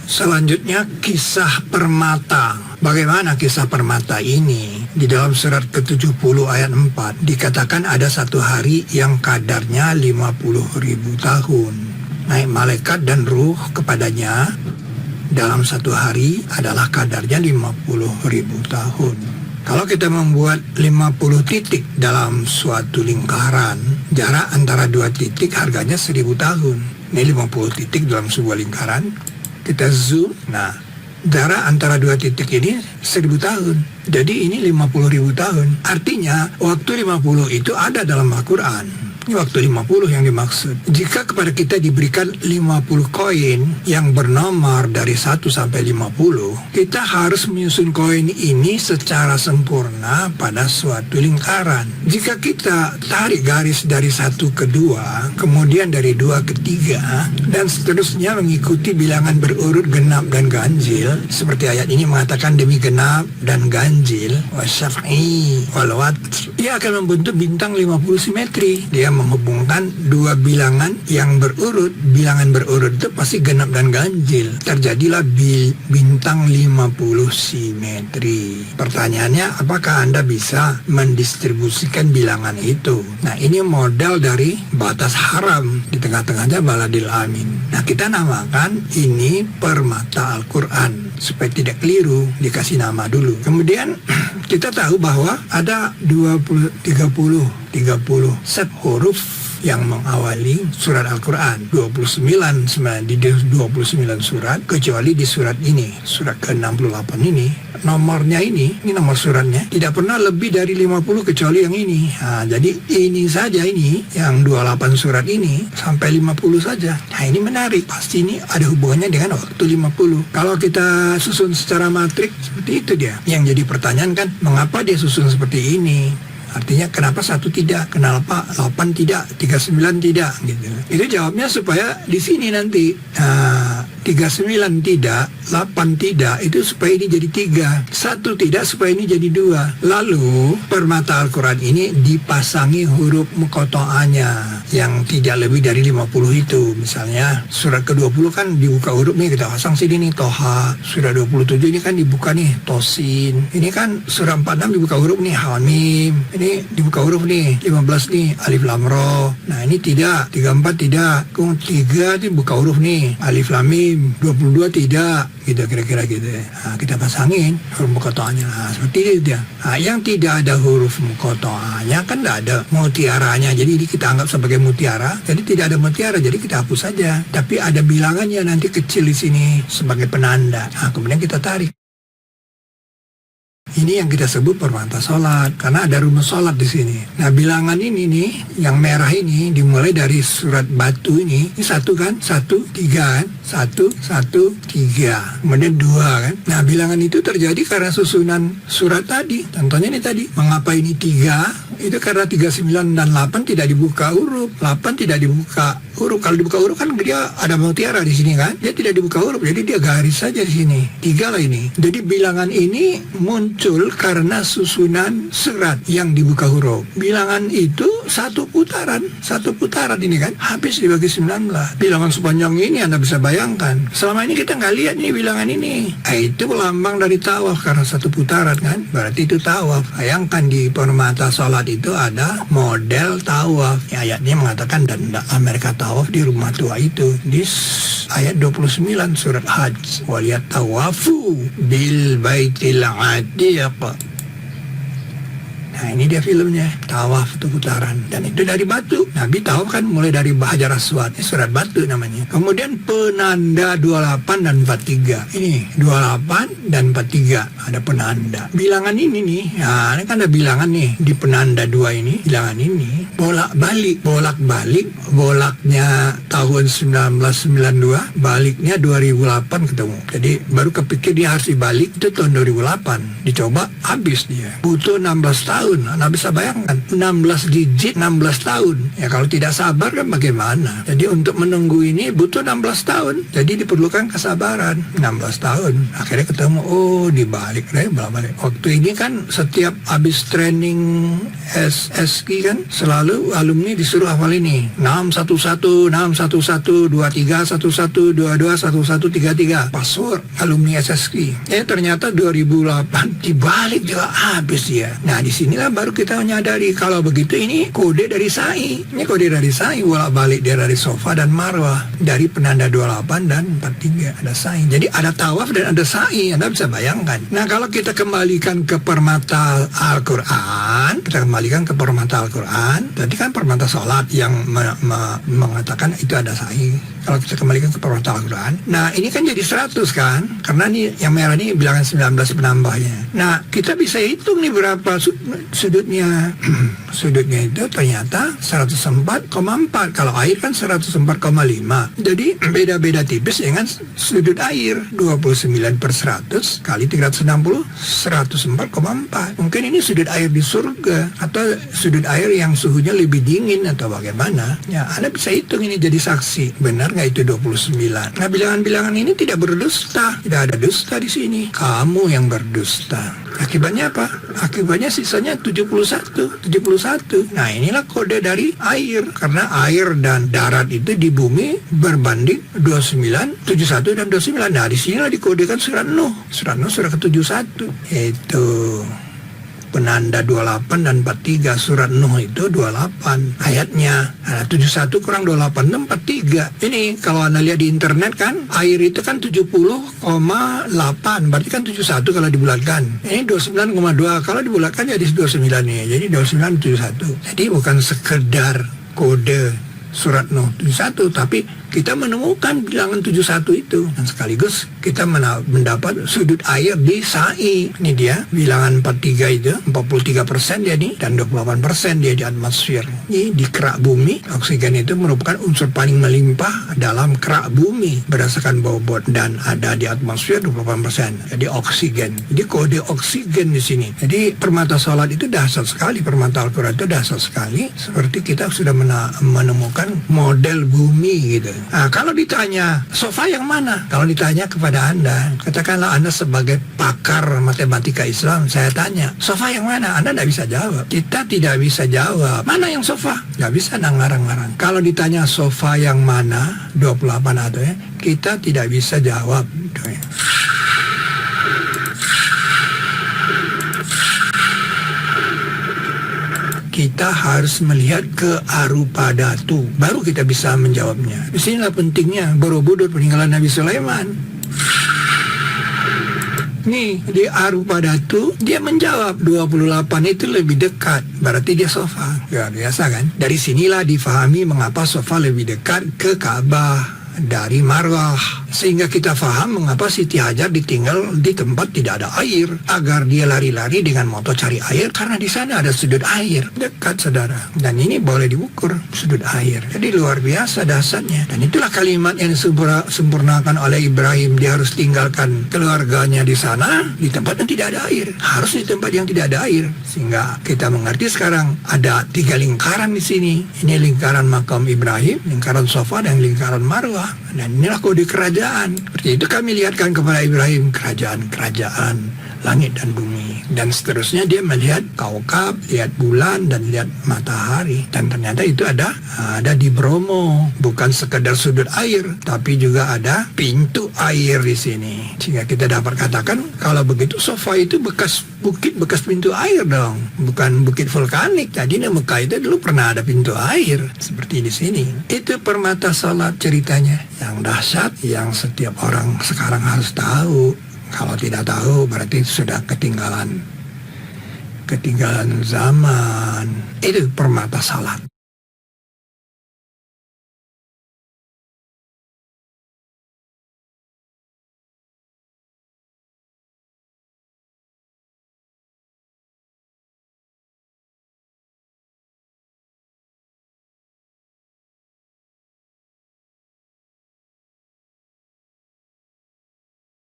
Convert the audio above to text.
Selanjutnya kisah permata. Bagaimana kisah permata ini? Di dalam surat ke-70 ayat 4 dikatakan ada satu hari yang kadarnya 50.000 tahun. Naik malaikat dan ruh kepadanya dalam satu hari adalah kadarnya 50.000 tahun. Kalau kita membuat 50 titik dalam suatu lingkaran, jarak antara dua titik harganya 1000 tahun. Ini 50 titik dalam sebuah lingkaran. Kita zoom, nah jarak antara dua titik ini 1000 tahun. Jadi ini 50.000 tahun. Artinya waktu 50 itu ada dalam Al-Quran. Ini waktu 50 yang dimaksud. Jika kepada kita diberikan 50 koin yang bernomor dari 1 sampai 50, kita harus menyusun koin ini secara sempurna pada suatu lingkaran. Jika kita tarik garis dari 1 ke 2, kemudian dari 2 ke 3, dan seterusnya mengikuti bilangan berurut genap dan ganjil, seperti ayat ini mengatakan demi genap dan ganjil, wasyaf'i wal watr, ia akan membentuk bintang 50 simetri. Dia menghubungkan dua bilangan yang berurut. Bilangan berurut itu pasti genap dan ganjil. Terjadilah bintang 50 simetri. Pertanyaannya, apakah Anda bisa mendistribusikan bilangan itu? Nah, ini model dari batas haram. Di tengah-tengahnya baladil amin. Nah, kita namakan ini permata Al-Quran supaya tidak keliru, dikasih nama dulu. Kemudian kita tahu bahwa ada 30 set huruf yang mengawali surat Al-Quran. 29 sebenarnya di 29 surat, kecuali di surat ini, surat ke-68 ini, nomornya ini nomor suratnya tidak pernah lebih dari 50 kecuali yang ini. Nah, jadi ini saja, ini yang 28 surat ini sampai 50 saja. Nah, ini menarik, pasti ini ada hubungannya dengan waktu 50. Kalau kita susun secara matrik seperti itu dia. Yang jadi pertanyaan kan, mengapa dia susun seperti ini? Artinya kenapa 1 tidak, kenapa 8 tidak, 39 tidak gitu. Itu jawabnya supaya di sini nanti 39 tidak, 8 tidak, itu supaya ini jadi 3. 1 tidak supaya ini jadi 2. Lalu permata Al-Quran ini dipasangi huruf muqatta'ahnya yang tidak lebih dari 50 itu. Misalnya surat ke-20 kan dibuka huruf nih, kita pasang sini nih Toha. Surat 27 ini kan dibuka nih Tosin. Ini kan surat 46 dibuka huruf nih Hamim. Ini dibuka huruf nih 15 nih Alif Lam Ra. Nah, ini tidak, 34 tidak. Kemudian 3 dibuka huruf nih Alif Lam Mim, 22 tidak, gitu kira-kira gitu. Nah, kita pasangin huruf muqatta'ahnya. Nah, seperti itu dia. Nah, yang tidak ada huruf muqatta'ahnya kan tidak ada mutiaranya. Jadi ini kita anggap sebagai mutiara. Jadi tidak ada mutiara, jadi kita hapus saja. Tapi ada bilangannya nanti kecil di sini sebagai penanda. Nah, kemudian kita tarik. Ini yang kita sebut permata sholat, karena ada rumus sholat di sini. Nah, bilangan ini nih, yang merah ini dimulai dari surat batu ini 1 kan, 1, 3 kan, 1, 1, 3, kemudian 2 kan. Nah, bilangan itu terjadi karena susunan surat tadi. Contohnya ini tadi, mengapa ini 3? Itu karena 39 dan 8 tidak dibuka huruf. 8 tidak dibuka huruf. Kalau dibuka huruf kan dia ada mutiara di sini kan. Dia tidak dibuka huruf, jadi dia garis saja di sini. 3 lah ini. Jadi bilangan ini muncul karena susunan surat yang dibuka huruf. Bilangan itu satu putaran ini kan. Habis dibagi 19. Bilangan sepanjang ini Anda bisa bayangkan. Selama ini kita nggak lihat nih bilangan ini. Itu lambang dari tawaf karena satu putaran kan. Berarti itu tawaf. Bayangkan di permata sholat itu ada model tawaf. Ya, ayatnya mengatakan dan mereka tawaf di rumah tua itu. Di ayat 29 surat Hajj. Waliyat tawafu bil baitil atiq. Nah, ini dia filmnya, tawaf itu putaran, dan itu dari batu. Nabi tawaf kan mulai dari Hajar Aswad, ini surat batu namanya. Kemudian penanda 28 dan 43. Ini 28 dan 43 ada penanda. Bilangan ini nih, nah ini kan ada bilangan nih di penanda 2 ini. Bilangan ini bolak-balik, bolaknya tahun 1992, baliknya 2008 ketemu. Jadi baru kepikir dia harus dibalik, itu tahun 2008. Dicoba habis dia. Butuh 16 tahun tahun. Anda bisa bayangkan 16 digit 16 tahun. Ya kalau tidak sabar kan bagaimana? Jadi untuk menunggu ini butuh 16 tahun. Jadi diperlukan kesabaran 16 tahun. Akhirnya ketemu, oh dibalik balik. Waktu ini kan setiap habis training SSQ kan selalu alumni disuruh hafal ini 611 611 23 11 22 11 33 password alumni SSQ. Ternyata 2008 dibalik juga habis ya. Nah disinilah baru kita menyadari kalau begitu ini kode dari SAI. Ini kode dari SAI bolak-balik dia dari Sofa dan Marwah, dari penanda 28 dan 43 ada SAI. Jadi ada tawaf dan ada SAI. Anda bisa bayangkan. Nah kalau kita kembalikan ke permata Al-Quran, berarti kan permata sholat yang mengatakan itu ada SAI. Kalau kita kembalikan ke permata Al-Quran, nah ini kan jadi 100 kan, karena ini yang merah ini bilangan 19 penambahnya. Nah kita bisa hitung nih berapa sudutnya. Sudutnya itu ternyata 104,4. Kalau air kan 104,5. Jadi beda-beda tipis dengan sudut air. 29/100 kali 360 104,4. Mungkin ini sudut air di surga atau sudut air yang suhunya lebih dingin atau bagaimana. Ya Anda bisa hitung ini jadi saksi. Benar nggak itu 29? Nah bilangan-bilangan ini tidak berdusta. Tidak ada dusta di sini. Kamu yang berdusta. Akibatnya apa? Akibatnya sisanya 71. Nah inilah kode dari air. Karena air dan darat itu di bumi berbanding 29, 71 dan 29. Nah disinilah dikodekan surat Nuh. Surat Nuh surat ke-71. Itu penanda 28 dan 43. Surat Nuh itu 28 ayatnya. Nah, 71 kurang 28 itu 43. Ini kalau Anda lihat di internet kan, air itu kan 70,8. Berarti kan 71 kalau dibulatkan. Ini 29,2. Kalau dibulatkan jadi 29 nih. Jadi 29,71. Jadi bukan sekedar kode surat Nuh 71, tapi kita menemukan bilangan 71 itu, dan sekaligus kita mendapat sudut air di SAI. Ini dia bilangan 43 itu 43% dia nih, dan 28% dia di atmosfer. Ini di kerak bumi, oksigen itu merupakan unsur paling melimpah dalam kerak bumi berdasarkan bobot, dan ada di atmosfer 28%. Jadi oksigen. Jadi kode oksigen di sini. Jadi permata sholat itu dahsyat sekali, permata Al-Quran itu dahsyat sekali. Seperti kita sudah menemukan model bumi gitu. Nah, kalau ditanya sofa yang mana? Kalau ditanya kepada Anda, katakanlah Anda sebagai pakar matematika Islam, saya tanya, sofa yang mana? Anda tidak bisa jawab. Kita tidak bisa jawab. Mana yang sofa? Tidak bisa ngarang-ngarang. Kalau ditanya sofa yang mana, 28 atau ya, kita tidak bisa jawab. Kita harus melihat ke Arupadatu, baru kita bisa menjawabnya. Di sinilah pentingnya Borobudur peninggalan Nabi Sulaiman. Nih, di Arupadatu dia menjawab 28 itu lebih dekat, berarti dia sofa. Ya, biasa kan? Dari sinilah difahami mengapa sofa lebih dekat ke Ka'bah dari Marwah, sehingga kita faham mengapa Siti Hajar ditinggal di tempat tidak ada air, agar dia lari-lari dengan motor cari air, karena di sana ada sudut air dekat, saudara. Dan ini boleh diukur sudut air. Jadi luar biasa dahsyatnya. Dan itulah kalimat yang disempurnakan oleh Ibrahim. Dia harus tinggalkan keluarganya di sana, di tempat yang tidak ada air. Harus di tempat yang tidak ada air. Sehingga kita mengerti sekarang ada 3 lingkaran di sini. Ini lingkaran makam Ibrahim, lingkaran Sofa, dan lingkaran Marwah. Dan inilah kode kerajaan. Seperti itu kami lihatkan kepada Ibrahim, kerajaan-kerajaan langit dan bumi. Dan seterusnya dia melihat kaukab, lihat bulan, dan lihat matahari. Dan ternyata itu ada di Bromo. Bukan sekedar sudut air, tapi juga ada pintu air di sini. Sehingga kita dapat katakan, kalau begitu Sofa itu bekas bukit, bekas pintu air dong. Bukan bukit vulkanik. Jadi di Mekah itu dulu pernah ada pintu air. Seperti di sini. Itu permata sholat ceritanya. Yang dahsyat, yang setiap orang sekarang harus tahu. Kalau tidak tahu berarti sudah ketinggalan zaman. Itu permata salat.